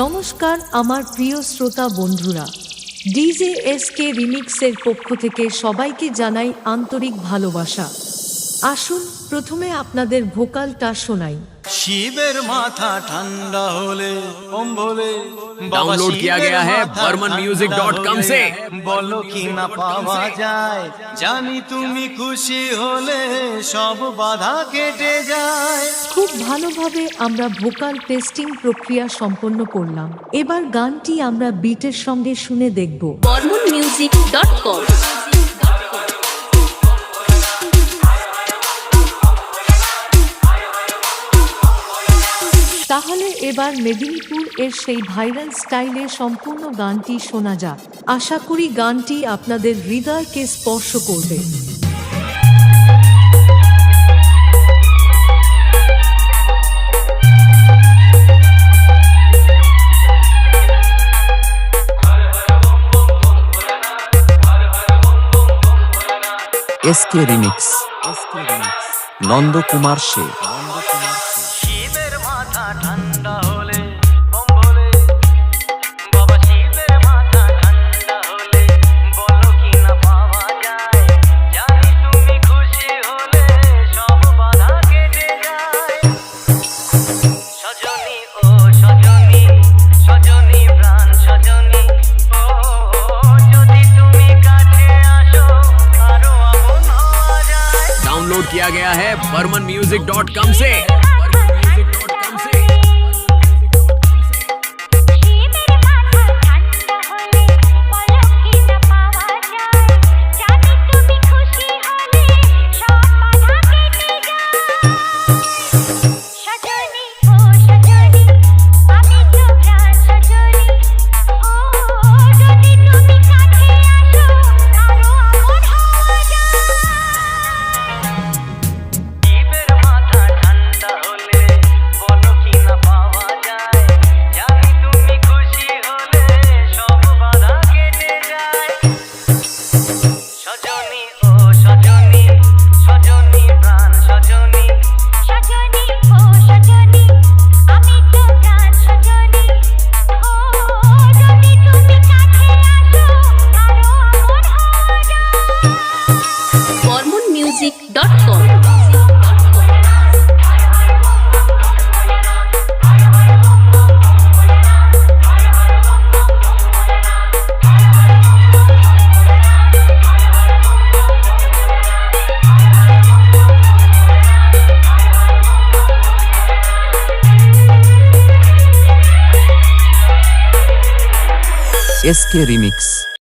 নমস্কার আমার প্রিয় শ্রোতা বন্ধুরা, ডিজে এসকে রিমিক্সের পক্ষ থেকে সবাইকে জানাই আন্তরিক ভালোবাসা। আসুন প্রথমে আপনাদের ভোকালটা শোনাই। শিবের মাথা ঠান্ডা হলে বলে डाउनलोड किया गया है burmanmusic.com से। বলো কি না পাওয়া যায়, জানি তুমি খুশি হলে সব বাধা কেটে যায়। খুব ভালোভাবে আমরা ভোকাল টেস্টিং প্রক্রিয়া সম্পন্ন করলাম। এবার গানটি আমরা বিটের সঙ্গে শুনে দেখব। burmanmusic.com তাহলে এবার মেদিনীপুর এর সেই ভাইরাল স্টাইলে সম্পূর্ণ গানটি শোনা যাক। আশা করি গানটি আপনাদের হৃদয়কে স্পর্শ করবে। এসকে রিমিক্স নন্দ কুমার সে। শিবের মাথা ঠান্ডা হলে বলে বাবা, শিবের মাথা ঠান্ডা হলে বলো কি না পাওয়া যায়, জানি তুমি খুশি হলে সব বাধা কেটে যায়। সজনী ও সজনী, সজনী প্রাণ সজনী, ও যদি তুমি কাছে আসো আরো আপন হওয়া যায়। डाउनलोड किया गया है burmanmusic.com से। burmanmusic.com SK remix.